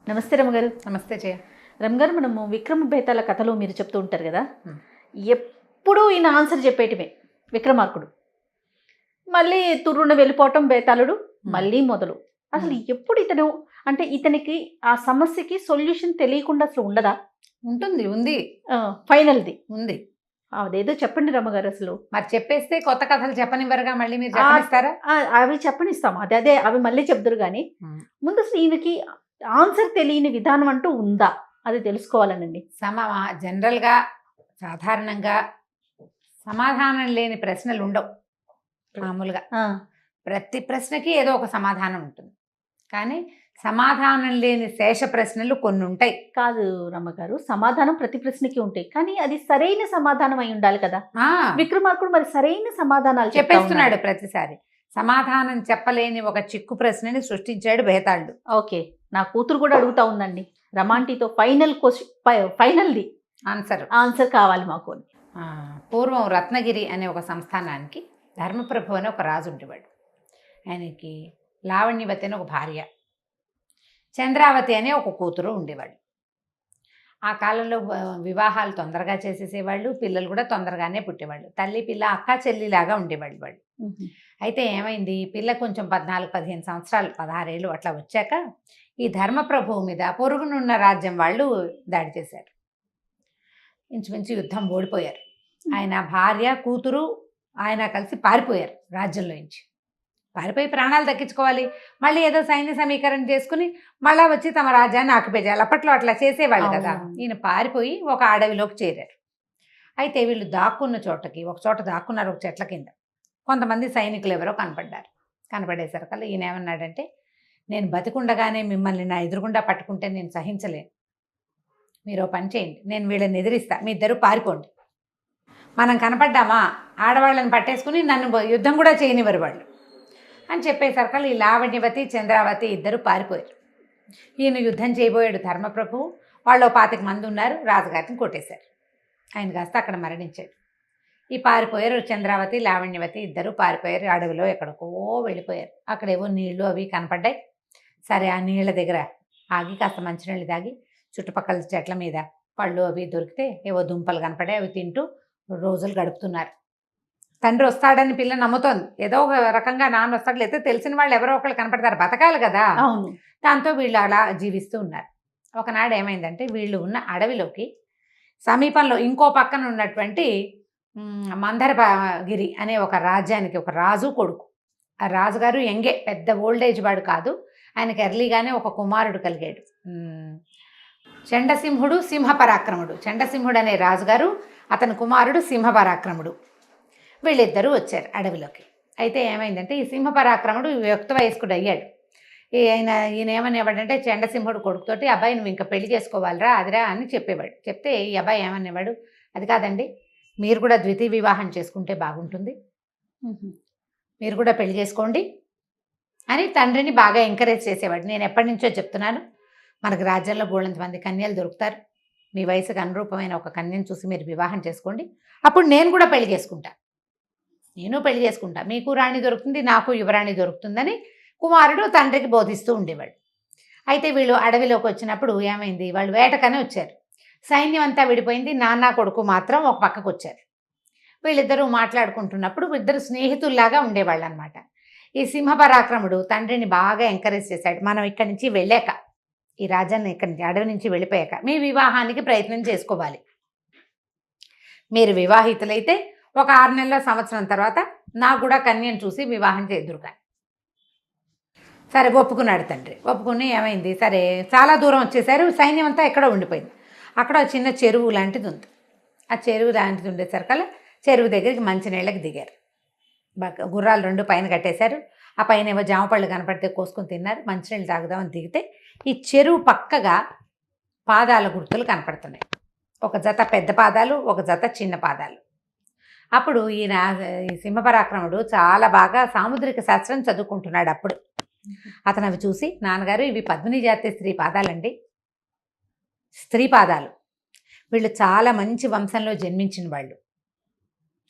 నమస్తే రమగారు. నమస్తే జయ. రమగారు, మనము విక్రమ బేతాల కథలో మీరు చెప్తూ ఉంటారు కదా, ఎప్పుడూ ఈయన ఆన్సర్ చెప్పేయటమే విక్రమార్కుడు. మళ్ళీ తుర్రున వెళ్ళిపోవటం బేతాళుడు, మళ్ళీ మొదలు. అసలు ఎప్పుడు ఇతను అంటే ఇతనికి ఆ సమస్యకి సొల్యూషన్ తెలియకుండా అసలు ఉండదా? ఉంటుంది, ఉంది, ఫైనల్ది ఉంది. అదేదో చెప్పండి రమగారు. అసలు మరి చెప్పేస్తే కొత్త కథలు చెప్పనివ్వరుగా, మళ్ళీ మీరు చెప్పనిస్తారా? అవి చెప్పనిస్తాం, అదే అవి మళ్ళీ చెప్దురు కానీ ముందు అసలు ఈయనకి ఆన్సర్ తెలియని విధానం అంటూ ఉందా, అది తెలుసుకోవాలనండి. జనరల్గా సాధారణంగా సమాధానం లేని ప్రశ్నలు ఉండవు. మామూలుగా ప్రతి ప్రశ్నకి ఏదో ఒక సమాధానం ఉంటుంది, కానీ సమాధానం లేని శేష ప్రశ్నలు కొన్ని ఉంటాయి. కాదు రమ్మగారు, సమాధానం ప్రతి ప్రశ్నకి ఉంటాయి, కానీ అది సరైన సమాధానం అయి ఉండాలి కదా. విక్రమార్కుడు మరి సరైన సమాధానాలు చెప్పేస్తున్నాడు ప్రతిసారి. సమాధానం చెప్పలేని ఒక చిక్కు ప్రశ్నని సృష్టించాడు బేతాళుడు. ఓకే, నా కూతురు కూడా అడుగుతా ఉందండి, రమాంటితో ఫైనల్ది ఆన్సర్ కావాలి మాకు. పూర్వం రత్నగిరి అనే ఒక సంస్థానానికి ధర్మప్రభు అని ఒక రాజు ఉండేవాడు. ఆయనకి లావణ్యవతి అని ఒక భార్య, చంద్రావతి అనే ఒక కూతురు ఉండేవాళ్ళు. ఆ కాలంలో వివాహాలు తొందరగా చేసేసేవాళ్ళు, పిల్లలు కూడా తొందరగానే పుట్టేవాళ్ళు. తల్లి పిల్ల అక్క చెల్లిలాగా ఉండేవాళ్ళు వాళ్ళు. అయితే ఏమైంది, పిల్ల కొంచెం 14-15 సంవత్సరాలు, 16 ఏళ్ళు అట్లా వచ్చాక ఈ ధర్మప్రభువు మీద పొరుగునున్న రాజ్యం వాళ్ళు దాడి చేశారు. ఇంచుమించు యుద్ధం ఓడిపోయారు. ఆయన భార్య కూతురు ఆయన కలిసి పారిపోయారు రాజ్యంలో నుంచి. పారిపోయి ప్రాణాలు దక్కించుకోవాలి, మళ్ళీ ఏదో సైన్య సమీకరణ చేసుకుని మళ్ళీ వచ్చి తమ రాజ్యాన్ని ఆక్యుపై చేయాలి. అప్పట్లో అట్లా చేసేవాళ్ళు కదా. ఈయన పారిపోయి ఒక అడవిలోకి చేరారు. అయితే వీళ్ళు దాక్కున్న చోటకి ఒక చోట దాక్కున్నారు, ఒక చెట్ల కింద. కొంతమంది సైనికులు ఎవరో కనపడ్డారు. కనపడేసరికల్లా ఈయన ఏమన్నాడంటే, నేను బతికుండగానే మిమ్మల్ని నా ఎదురుగుండా పట్టుకుంటే నేను సహించలేను. మీరు పని చేయండి, నేను వీళ్ళని ఎదిరిస్తా, మీ ఇద్దరు పారిపోండి. మనం కనపడ్డామా ఆడవాళ్ళని పట్టేసుకుని నన్ను యుద్ధం కూడా చేయనివ్వరు వాళ్ళు అని చెప్పేసరికల్లా ఈ లావణ్యవతి చంద్రావతి ఇద్దరు పారిపోయారు. ఈయన యుద్ధం చేయబోయాడు ధర్మప్రభు. వాళ్ళు 25 మంది ఉన్నారు, రాజుగారిని కొట్టేశారు. ఆయన కాస్త అక్కడ మరణించాడు. ఈ పారిపోయారు చంద్రావతి లావణ్యవతి ఇద్దరు పారిపోయారు. అడవిలో ఎక్కడికో వెళ్ళిపోయారు. అక్కడేవో నీళ్లు అవి కనపడ్డాయి. సరే, ఆ నీళ్ళ దగ్గర ఆగి కాస్త మంచినీళ్ళు తాగి చుట్టుపక్కల చెట్ల మీద పళ్ళు అవి దొరికితే ఏవో దుంపలు కనపడాయి, అవి తింటూ రోజులు గడుపుతున్నారు. తండ్రి వస్తాడని పిల్ల నమ్ముతోంది. ఏదో ఒక రకంగా నాన్న వస్తాడు, లేకపోతే తెలిసిన వాళ్ళు ఎవరో ఒకళ్ళు కనపడతారు, బతకాలి కదా. దాంతో వీళ్ళు అలా జీవిస్తూ ఉన్నారు. ఒకనాడు ఏమైందంటే, వీళ్ళు ఉన్న అడవిలోకి సమీపంలో ఇంకో పక్కన ఉన్నటువంటి మందరగిరి అనే ఒక రాజ్యానికి ఒక రాజు కొడుకు. ఆ రాజుగారు యంగే, పెద్ద ఓల్డేజ్ వాడు కాదు. ఆయనకి ఎర్లీగానే ఒక కుమారుడు కలిగాడు. చండసింహుడు సింహపరాక్రముడు. చండసింహుడు అనే రాజుగారు, అతని కుమారుడు సింహపరాక్రముడు. వీళ్ళిద్దరూ వచ్చారు అడవిలోకి. అయితే ఏమైందంటే, ఈ సింహపరాక్రముడు యుక్త వయస్కుడు అయ్యాడు. ఈయన ఏమనేవాడంటే, చండసింహుడు కొడుకుతోటి, అబ్బాయి నువ్వు ఇంకా పెళ్లి చేసుకోవాలిరా అదిరా అని చెప్పేవాడు. చెప్తే ఈ అబ్బాయి ఏమనేవాడు, అది కాదండి, మీరు కూడా ద్వితీయ వివాహం చేసుకుంటే బాగుంటుంది, మీరు కూడా పెళ్లి చేసుకోండి అని తండ్రిని బాగా ఎంకరేజ్ చేసేవాడు. నేను ఎప్పటి నుంచో చెప్తున్నాను, మనకు రాజ్యంలో బోళ్ళంత మంది కన్యలు దొరుకుతారు, మీ వయసుకు అనురూపమైన ఒక కన్యను చూసి మీరు వివాహం చేసుకోండి, అప్పుడు నేను కూడా పెళ్లి చేసుకుంటా, నేను పెళ్లి చేసుకుంటా, మీకు రాణి దొరుకుతుంది, నాకు యువరాణి దొరుకుతుందని కుమారుడు తండ్రికి బోధిస్తూ ఉండేవాడు. అయితే వీళ్ళు అడవిలోకి వచ్చినప్పుడు ఏమైంది, వాళ్ళు వేటకనే వచ్చారు. సైన్యం అంతా విడిపోయింది, నాన్న కొడుకు మాత్రం ఒక పక్కకు వచ్చారు. వీళ్ళిద్దరూ మాట్లాడుకుంటున్నప్పుడు ఇద్దరు స్నేహితుల్లాగా ఉండేవాళ్ళు అనమాట. ఈ సింహపరాక్రముడు తండ్రిని బాగా ఎంకరేజ్ చేశాడు, మనం ఇక్కడి నుంచి వెళ్ళాక, ఈ రాజ్యాన్ని ఇక్కడి నుంచి అడవి నుంచి వెళ్ళిపోయాక మీ వివాహానికి ప్రయత్నం చేసుకోవాలి. మీరు వివాహితులైతే ఒక 6 నెలల సంవత్సరం తర్వాత నాకు కూడా కన్యను చూసి వివాహం చేదురుగా. సరే ఒప్పుకున్నాడు తండ్రి. ఒప్పుకుని ఏమైంది, సరే చాలా దూరం వచ్చేసారు. సైన్యం అంతా ఎక్కడో ఉండిపోయింది. అక్కడ చిన్న చెరువు లాంటిది ఉంది. ఆ చెరువు లాంటిది ఉండేసరికల్లా చెరువు దగ్గరికి మంచినీళ్ళకి దిగారు. గుర్రాలు 2 పైన కట్టేశారు. ఆ పైన ఏమో జామపళ్ళు కనపడితే కోసుకొని తిన్నారు. మంచినీళ్ళు తాగుదామని దిగితే ఈ చెరువు పక్కగా పాదాల గుర్తులు కనపడుతున్నాయి. ఒక జత పెద్ద పాదాలు, ఒక జత చిన్న పాదాలు. అప్పుడు ఈ సింహపరాక్రముడు చాలా బాగా సాముద్రిక శాస్త్రం చదువుకుంటున్నాడు. అప్పుడు అతను అవి చూసి, నాన్నగారు ఇవి పద్మిని జాతి స్త్రీ పాదాలండి, స్త్రీ పాదాలు, వీళ్ళు చాలా మంచి వంశంలో జన్మించిన వాళ్ళు,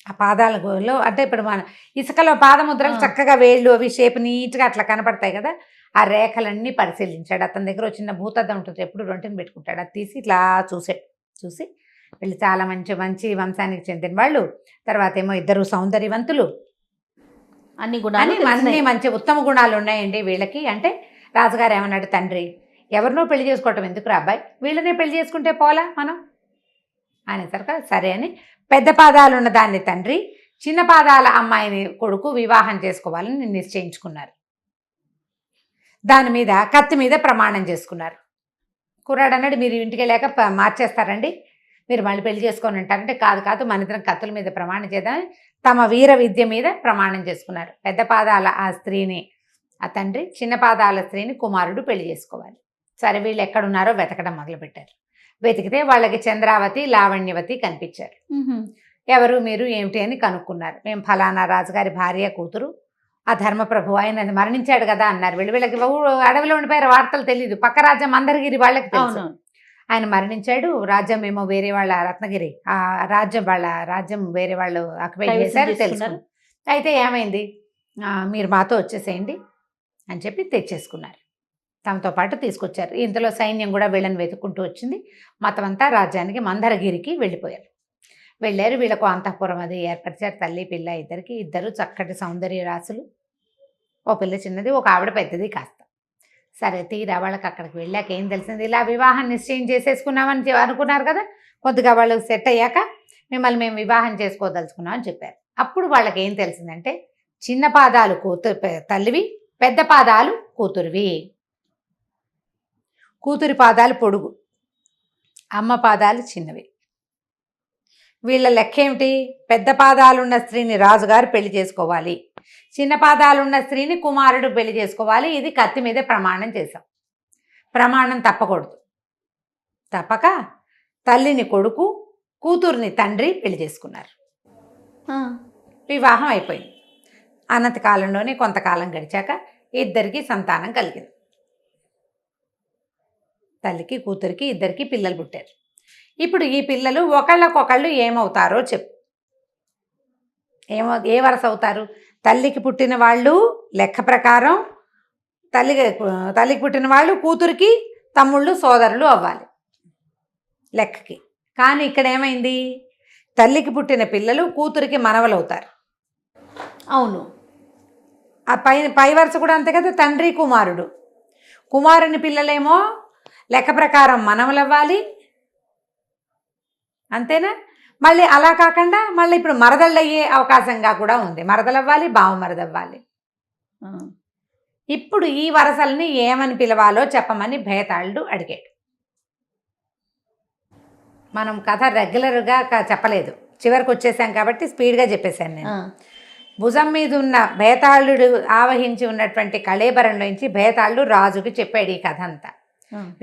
ఆ పాదాలలో అంటే ఇప్పుడు మన ఇసుకలో పాదముద్రలు చక్కగా వేళ్ళు అవి షేప్ నీట్గా అట్లా కనపడతాయి కదా, ఆ రేఖలన్నీ పరిశీలించాడు. అతని దగ్గర చిన్న భూతద్దం ఉంటుంది, ఎప్పుడు రొంటిని పెట్టుకుంటాడు. అది తీసి ఇట్లా చూసి వీళ్ళు చాలా మంచి మంచి వంశానికి చెందిన వాళ్ళు, తర్వాత ఏమో ఇద్దరు సౌందర్యవంతులు, అన్ని గుణాలు అన్ని మంచి ఉత్తమ గుణాలు ఉన్నాయండి వీళ్ళకి. అంటే రాజుగారు ఏమన్నాడు, తండ్రి ఎవరినో పెళ్లి చేసుకోవటం ఎందుకు రా అబ్బాయి, వీళ్ళనే పెళ్లి చేసుకుంటే పోలా మనం అనేసరికి సరే అని పెద్ద పాదాలు ఉన్న దాన్ని తండ్రి, చిన్న పాదాల అమ్మాయిని కొడుకు వివాహం చేసుకోవాలని నిశ్చయించుకున్నారు. దాని మీద కత్తి మీద ప్రమాణం చేసుకున్నారు. కుర్రాడు అన్నాడు, మీరు ఇంటికి వెళ్ళాక మార్చేస్తారండి, మీరు మళ్ళీ పెళ్లి చేసుకొని ఉంటారంటే, కాదు మన ఇద్దరం కత్తుల మీద ప్రమాణం చేద్దామని తమ వీర విద్య మీద ప్రమాణం చేసుకున్నారు. పెద్ద పాదాల ఆ స్త్రీని ఆ తండ్రి, చిన్న పాదాల స్త్రీని కుమారుడు పెళ్లి చేసుకోవాలి. సరే వీళ్ళు ఎక్కడున్నారో వెతకడం మొదలుపెట్టారు. వెతికితే వాళ్ళకి చంద్రావతి, లావణ్యవతి కనిపించారు. ఎవరు మీరు ఏమిటి అని కనుక్కున్నారు. మేము ఫలానా రాజుగారి భార్య కూతురు, ఆ ధర్మప్రభు ఆయన మరణించాడు కదా అన్నారు. వీళ్ళకి అడవిలో ఉండిపోయారు, వార్తలు తెలీదు. పక్క రాజ్యం మందరగిరి వాళ్ళకి తెలుసు, ఆయన మరణించాడు. రాజ్యం ఏమో వేరే వాళ్ళ రత్నగిరి, ఆ రాజ్యం వేరే వాళ్ళు ఆక్యుపై చేశారు తెలుసు. అయితే ఏమైంది, మీరు మాతో వచ్చేసేయండి అని చెప్పి తెచ్చేసుకున్నారు. తమతో పాటు తీసుకొచ్చారు. ఇంతలో సైన్యం కూడా వీళ్ళని వెతుక్కుంటూ వచ్చింది. మొత్తం అంతా రాజ్యానికి మందరగిరికి వెళ్ళిపోయారు. వెళ్ళారు. వీళ్ళకు అంతఃపురం అది ఏర్పరిచారు. తల్లి పిల్ల ఇద్దరు చక్కటి సౌందర్య రాసులు. ఓ పిల్ల చిన్నది, ఒక ఆవిడ పెద్దది కాస్త. సరే తీరా వాళ్ళకి అక్కడికి వెళ్ళాక ఏం తెలిసింది, ఇలా వివాహం నిశ్చయం చేసేసుకున్నామని అనుకున్నారు కదా, కొద్దిగా వాళ్ళు సెట్ అయ్యాక మిమ్మల్ని మేము వివాహం చేసుకోదలుచుకున్నాం అని చెప్పారు. అప్పుడు వాళ్ళకి ఏం తెలిసిందంటే, చిన్న పాదాలు తల్లివి, పెద్ద పాదాలు కూతురివి. కూతురి పాదాలు పొడుగు, అమ్మ పాదాలు చిన్నవి. వీళ్ళ లెక్క ఏమిటి, పెద్ద పాదాలున్న స్త్రీని రాజుగారు పెళ్లి చేసుకోవాలి, చిన్న పాదాలున్న స్త్రీని కుమారుడు పెళ్లి చేసుకోవాలి. ఇది కత్తి మీద ప్రమాణం చేశాం. ప్రమాణం తప్పకూడదు. తప్పక తల్లిని కొడుకు, కూతుర్ని తండ్రి పెళ్లి చేసుకున్నారు. వివాహం అయిపోయింది. అనంత కాలంలోనే కొంతకాలం గడిచాక ఇద్దరికి సంతానం కలిగింది. తల్లికి కూతురికి ఇద్దరికి పిల్లలు పుట్టారు. ఇప్పుడు ఈ పిల్లలు ఒకళ్ళకొకళ్ళు ఏమవుతారో చెప్పు. ఏ వరస అవుతారు? తల్లికి పుట్టిన వాళ్ళు లెక్క ప్రకారం తల్లికి పుట్టిన వాళ్ళు కూతురికి తమ్ముళ్ళు సోదరులు అవ్వాలి లెక్కకి. కానీ ఇక్కడ ఏమైంది, తల్లికి పుట్టిన పిల్లలు కూతురికి మనవలు అవుతారు. అవును, ఆ పై వరుస కూడా అంతే కదా, తండ్రి కుమారుడు. కుమారుని పిల్లలేమో లెక్క ప్రకారం మనవలు అవ్వాలి, అంతేనా? మళ్ళీ అలా కాకుండా మళ్ళీ ఇప్పుడు మరదళ్ళు అయ్యే అవకాశంగా కూడా ఉంది. మరదలవ్వాలి, బావమరదవ్వాలి. ఇప్పుడు ఈ వరసల్ని ఏమని పిలవాలో చెప్పమని భేతాళుడు అడిగాడు. మనం కథ రెగ్యులర్గా చెప్పలేదు, చివరికి వచ్చేసాం కాబట్టి స్పీడ్గా చెప్పేశాను నేను. భుజం మీద ఉన్న భేతాళుడు ఆవహించి ఉన్నటువంటి కళేబరంలోంచి భేతాళుడు రాజుకి చెప్పాడు ఈ కథ అంతా.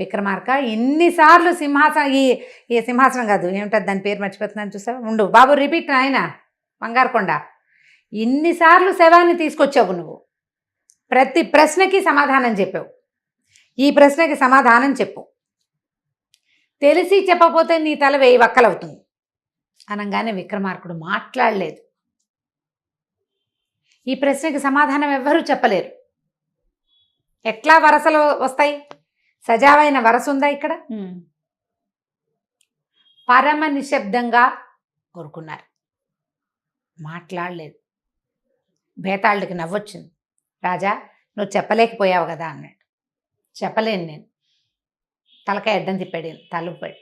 విక్రమార్క, ఇన్నిసార్లు ఈ సింహాసనం కాదు, ఏమిటది దాని పేరు మర్చిపోతున్నాను చూసావా, ఉండు బాబు రిపీట్ ఆయన బంగారుకొండ. ఇన్నిసార్లు శవాన్ని తీసుకొచ్చావు నువ్వు, ప్రతి ప్రశ్నకి సమాధానం చెప్పావు, ఈ ప్రశ్నకి సమాధానం చెప్పు, తెలిసి చెప్పకపోతే నీ తల 1000 వక్కలవుతుంది అనగానే విక్రమార్కుడు మాట్లాడలేదు. ఈ ప్రశ్నకి సమాధానం ఎవ్వరూ చెప్పలేరు. ఎట్లా వరసలు వస్తాయి? సజావైన వరస ఉందా ఇక్కడ? పరమ నిశ్శబ్దంగా కోరుకున్నారు, మాట్లాడలేదు. భేతాళుడికి నవ్వొచ్చింది. రాజా, నువ్వు చెప్పలేకపోయావు కదా అన్నాడు. చెప్పలేను నేను, తలకాయ అడ్డం తిప్పాడు, తలుపాడు,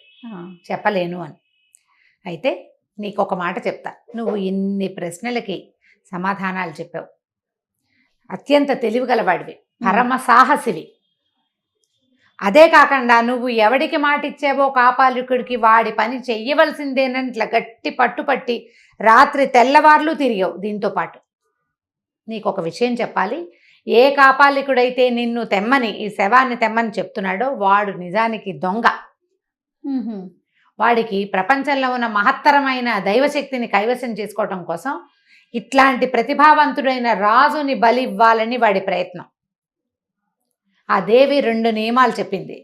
చెప్పలేను అని. అయితే నీకు ఒక మాట చెప్తా, నువ్వు ఇన్ని ప్రశ్నలకి సమాధానాలు చెప్పావు, అత్యంత తెలివిగలవాడివి, పరమ సాహసివి. అదే కాకుండా నువ్వు ఎవడికి మాట ఇచ్చావో కాపాలికుడికి వాడి పని చెయ్యవలసిందేనని ఇట్లా గట్టి పట్టుపట్టి రాత్రి తెల్లవార్లు తిరిగావు. దీంతో పాటు నీకు ఒక విషయం చెప్పాలి, ఏ కాపాలికుడైతే నిన్ను తెమ్మని, ఈ శవాన్ని తెమ్మని చెప్తున్నాడో వాడు నిజానికి దొంగ. వాడికి ప్రపంచంలో ఉన్న మహత్తరమైన దైవశక్తిని కైవసం చేసుకోవటం కోసం ఇట్లాంటి ప్రతిభావంతుడైన రాజుని బలి ఇవ్వాలని వాడి ప్రయత్నం. ఆ దేవి 2 నియమాలు చెప్పింది,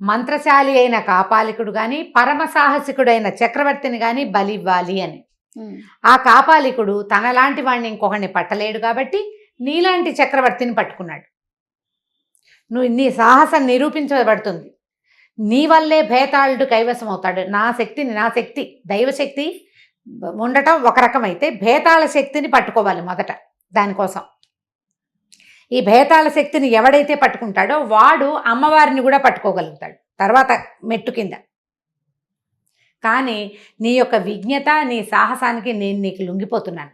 మంత్రశాలి అయిన కాపాలికుడు కానీ పరమ సాహసికుడైన చక్రవర్తిని కానీ బలి ఇవ్వాలి అని. ఆ కాపాలికుడు తనలాంటి వాడిని ఇంకొకరిని పట్టలేడు కాబట్టి నీలాంటి చక్రవర్తిని పట్టుకున్నాడు. నువ్వు నీ సాహసం నిరూపించబడుతుంది, నీ వల్లే భేతాళుడు కైవసం అవుతాడు. నా శక్తి దైవశక్తి ఉండటం ఒక రకమైతే భేతాళ శక్తిని పట్టుకోవాలి మొదట. దానికోసం ఈ భేతాళ శక్తిని ఎవడైతే పట్టుకుంటాడో వాడు అమ్మవారిని కూడా పట్టుకోగలుగుతాడు తర్వాత మెట్టు కింద. కానీ నీ యొక్క విజ్ఞత, నీ సాహసానికి నేను నీకు లొంగిపోతున్నాను.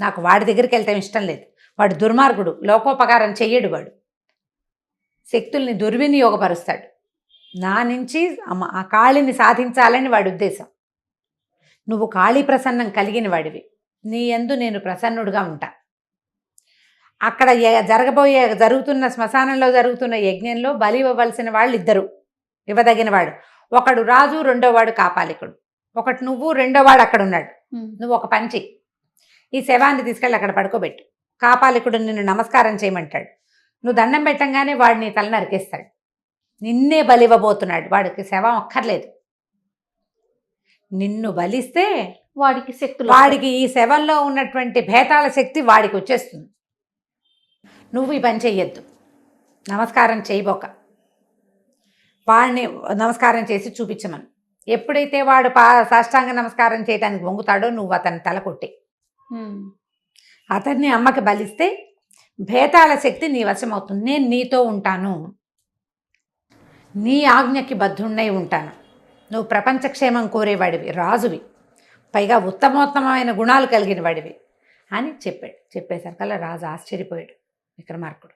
నాకు వాడి దగ్గరికి వెళ్తాం ఇష్టం లేదు. వాడు దుర్మార్గుడు, లోకోపకారం చెయ్యడు. వాడు శక్తుల్ని దుర్వినియోగపరుస్తాడు. నా నుంచి ఆ కాళిని సాధించాలని వాడి ఉద్దేశం. నువ్వు కాళీ ప్రసన్నం కలిగిన వాడివి, నీ యందు నేను ప్రసన్నుడుగా ఉంటా. అక్కడ జరుగుతున్న శ్మశానంలో జరుగుతున్న యజ్ఞంలో బలి ఇవ్వవలసిన వాళ్ళు ఇద్దరు, ఇవ్వదగిన వాడు. ఒకడు రాజు, రెండోవాడు కాపాలికుడు. ఒకటి నువ్వు, రెండోవాడు అక్కడ ఉన్నాడు. నువ్వు ఒక పంచి ఈ శవాన్ని తీసుకెళ్ళి అక్కడ పడుకోబెట్టు. కాపాలికుడు నిన్ను నమస్కారం చేయమంటాడు. నువ్వు దండం పెట్టంగానే వాడు నీ తల నరికేస్తాడు. నిన్నే బలివ్వబోతున్నాడు. వాడికి శవం అక్కర్లేదు. నిన్ను బలిస్తే వాడికి ఈ శవంలో ఉన్నటువంటి భేతాళ శక్తి వాడికి వచ్చేస్తుంది. నువ్వు ఈ పని చెయ్యొద్దు, నమస్కారం చేయబోక. వాడిని నమస్కారం చేసి చూపించమను. ఎప్పుడైతే వాడు సాష్టాంగ నమస్కారం చేయడానికి వంగుతాడో నువ్వు అతని తల కొట్టి అతన్ని అమ్మకి బలిస్తే భేతాళ శక్తి నీ వశమవుతుంది. నేను నీతో ఉంటాను, నీ ఆజ్ఞకి బద్ధుణ్ణై ఉంటాను. నువ్వు ప్రపంచక్షేమం కోరేవాడివి, రాజువి, పైగా ఉత్తమోత్తమైన గుణాలు కలిగిన వాడివి అని చెప్పాడు. చెప్పేసరికల్లా రాజు ఆశ్చర్యపోయాడు. విక్రమార్కుడు,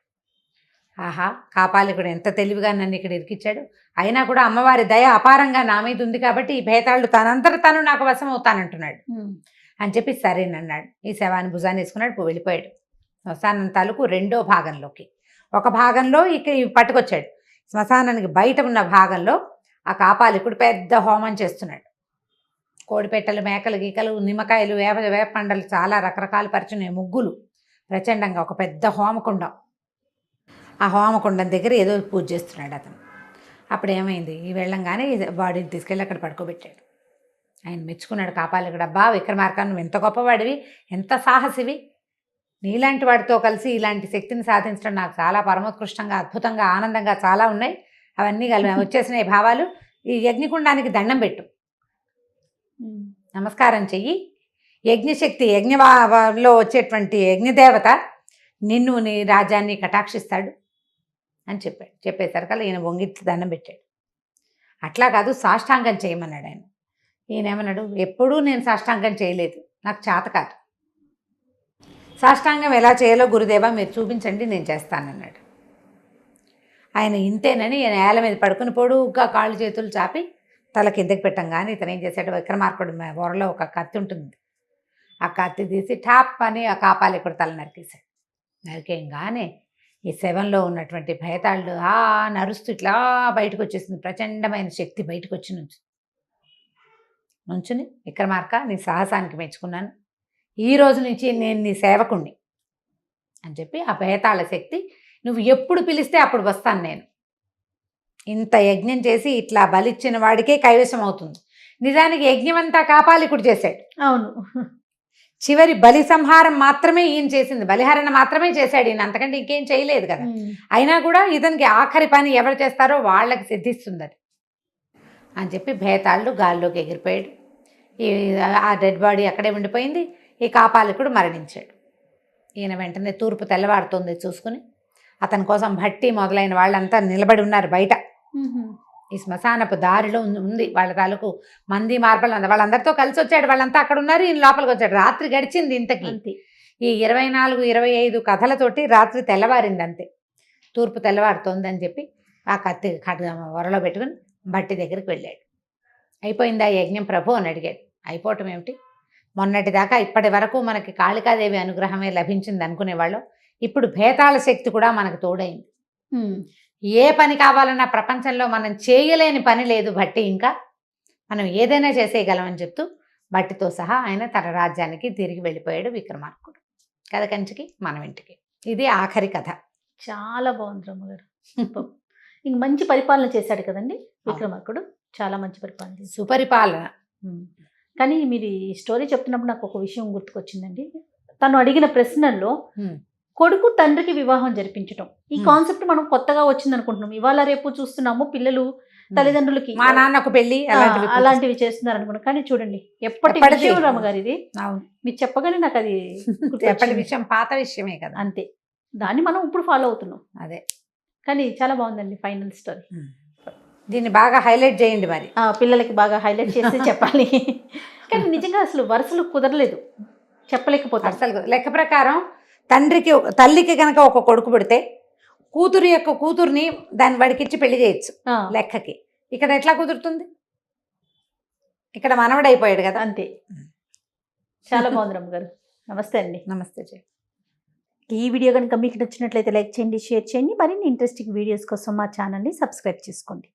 ఆహా, కాపాలికుడు ఎంత తెలివిగా నన్ను ఇక్కడ ఇరికిచ్చాడు. అయినా కూడా అమ్మవారి దయ అపారంగా నా మీద ఉంది కాబట్టి ఈ భేతాళుడు తనంతట తను నాకు వశం అవుతానంటున్నాడు అని చెప్పి సరేనన్నాడు. ఈ శవాన్ని భుజాన్ని వేసుకున్నాడు, వెళ్ళిపోయాడు. శ్మశానం తాలూకు రెండో భాగంలోకి. ఒక భాగంలో పట్టుకొచ్చాడు. శ్మశానానికి బయట ఉన్న భాగంలో ఆ కాపాలికుడు పెద్ద హోమం చేస్తున్నాడు. కోడిపెట్టలు, మేకలు, గీకలు, నిమ్మకాయలు, వేపండలు, చాలా రకరకాల పరిచిన ముగ్గులు, ప్రచండంగా ఒక పెద్ద హోమకుండం. ఆ హోమకుండం దగ్గర ఏదో పూజ చేస్తున్నాడు అతను. అప్పుడు ఏమైంది, ఈ వెళ్ళంగానే బాడీని తీసుకెళ్ళి అక్కడ పడుకోబెట్టాడు. ఆయన మెచ్చుకున్నాడు కాపాలికుడు. అబ్బా విక్రమార్క, నువ్వు ఎంత గొప్పవాడివి, ఎంత సాహసివి. నీలాంటి వాడితో కలిసి ఇలాంటి శక్తిని సాధించడం నాకు చాలా పరమోత్కృష్టంగా, అద్భుతంగా, ఆనందంగా చాలా ఉన్నాయి. అవన్నీ వచ్చేసిన ఈ భావాలు. ఈ యజ్ఞకుండానికి దండం పెట్టు, నమస్కారం చెయ్యి. యజ్ఞశక్తి, యజ్ఞలో వచ్చేటువంటి యజ్ఞదేవత నిన్ను, నీ రాజ్యాన్ని కటాక్షిస్తాడు అని చెప్పాడు. చెప్పేసరికల్లా ఈయన వంగిట్ల దండం పెట్టాడు. అట్లా కాదు, సాష్టాంగం చేయమన్నాడు ఆయన. ఈయన ఏమన్నాడు, ఎప్పుడూ నేను సాష్టాంగం చేయలేదు, నాకు చేత కాదు. సాష్టాంగం ఎలా చేయాలో గురుదేవా మీరు చూపించండి, నేను చేస్తానన్నాడు. ఆయన ఇంతేనని ఈయన నేల మీద పడుకుని పొడుగ్గా కాళ్ళు చేతులు చాపి తల కిందకి పెట్టంగానే ఇతను ఏం చేశాడు, విక్రమార్కుడు వరలో ఒక కత్తి ఉంటుంది, ఆ కత్తి తీసి టాప్ అని ఆ కాపాలికుడు తల నరికేశాడు. నరికేయంగానే ఈ శవంలో ఉన్నటువంటి భేతాళ్ళు నరుస్తూ ఇట్లా బయటకు వచ్చేసింది. ప్రచండమైన శక్తి బయటకు వచ్చి నుంచుని, విక్రమార్క, నీ సాహసానికి మెచ్చుకున్నాను, ఈ రోజు నుంచి నేను నీ సేవకుణ్ణి అని చెప్పి ఆ భేతాళ శక్తి, నువ్వు ఎప్పుడు పిలిస్తే అప్పుడు వస్తాను నేను. ఇంత యజ్ఞం చేసి ఇట్లా బలిచ్చిన వాడికే కైవశం అవుతుంది. నిజానికి యజ్ఞం అంతా కాపాలికుడు చేశాడు. అవును, చివరి బలి సంహారం మాత్రమే ఈయన చేసింది, బలిహరణ మాత్రమే చేశాడు ఈయన, అంతకంటే ఇంకేం చేయలేదు కదా. అయినా కూడా ఇతనికి ఆఖరి పని ఎవరు చేస్తారో వాళ్ళకి సిద్ధిస్తుంది అది అని చెప్పి భేతాళుడు గాల్లోకి ఎగిరిపోయాడు. ఆ డెడ్ బాడీ అక్కడే ఉండిపోయింది. ఈ కాపాలికుడు మరణించాడు. ఈయన వెంటనే తూర్పు తెల్లవారుతుంది చూసుకుని అతని కోసం భట్టి మొదలైన వాళ్ళంతా నిలబడి ఉన్నారు బయట. ఈ శ్మశానపు దారిలో ఉంది వాళ్ళ తాలూకు మంది మార్బల్ వాళ్ళందరితో కలిసి వచ్చాడు. వాళ్ళంతా అక్కడ ఉన్నారు, ఈయన లోపలికి వచ్చాడు. రాత్రి గడిచింది ఇంతకీ. ఈ 24-25 కథలతోటి రాత్రి తెల్లవారింది అంతే. తూర్పు తెల్లవారుతోంది అని చెప్పి ఆ కత్తి వరలో పెట్టుకుని భట్టి దగ్గరికి వెళ్ళాడు. అయిపోయిందా యజ్ఞం ప్రభు అని అడిగాడు. అయిపోవటం ఏమిటి, మొన్నటి దాకా ఇప్పటి వరకు మనకి కాళికాదేవి అనుగ్రహమే లభించింది అనుకునేవాళ్ళం, ఇప్పుడు భేతాళ శక్తి కూడా మనకు తోడైంది. ఏ పని కావాలన్నా ప్రపంచంలో మనం చేయలేని పని లేదు భట్టి, ఇంకా మనం ఏదైనా చేసేయగలమని చెప్తూ భట్టితో సహా ఆయన తన రాజ్యానికి తిరిగి వెళ్ళిపోయాడు విక్రమార్కుడు. కథ కంచికి మనం ఇంటికి. ఇది ఆఖరి కథ. చాలా బాగుంది రమ్మగారు. ఇంక మంచి పరిపాలన చేశాడు కదండి విక్రమార్కుడు, చాలా మంచి పరిపాలన, సుపరిపాలన. కానీ మీరు ఈ స్టోరీ చెప్తున్నప్పుడు నాకు ఒక విషయం గుర్తుకొచ్చిందండి. తను అడిగిన ప్రశ్నల్లో కొడుకు తండ్రికి వివాహం జరిపించడం ఈ కాన్సెప్ట్ మనం కొత్తగా వచ్చింది అనుకుంటున్నాం. ఇవాళ రేపు చూస్తున్నాము పిల్లలు తల్లిదండ్రులకి మా నాన్నకు పెళ్లి అలాంటివి చేస్తున్నారు అనుకున్నాం. కానీ చూడండి ఎప్పటి ఎప్పటిది. విషయం రమ్మగారు ఇది. అవును. మీరు చెప్పగానే నాకు అది ఎప్పటి గుర్తొచ్చింది. విషయం పాత విషయమే కదా. అంతే, దాన్ని మనం ఇప్పుడు ఫాలో అవుతున్నాం. అదే కానీ చాలా బాగుందండి ఫైనల్ స్టోరీ. దీన్ని బాగా హైలైట్ చేయండి మరి. పిల్లలకి బాగా హైలైట్ చేసి చెప్పాలి. కానీ నిజంగా అసలు వరుసలు కుదరలేదు, చెప్పలేకపోతాం. అసలు లెక్క ప్రకారం తల్లికి కనుక ఒక కొడుకు పుడితే కూతుర్ని దాని వాడికిచ్చి పెళ్లి చేయొచ్చు లెక్కకి. ఇక్కడ ఎట్లా కుదురుతుంది? ఇక్కడ మనవడైపోయాడు కదా. అంతే. చాలా బాగుంది రమ్మగారు. నమస్తే అండి. నమస్తే జయ. ఈ వీడియో కనుక మీకు నచ్చినట్లయితే లైక్ చేయండి, షేర్ చేయండి. మరిన్ని ఇంట్రెస్టింగ్ వీడియోస్ కోసం మా ఛానల్ని సబ్స్క్రైబ్ చేసుకోండి.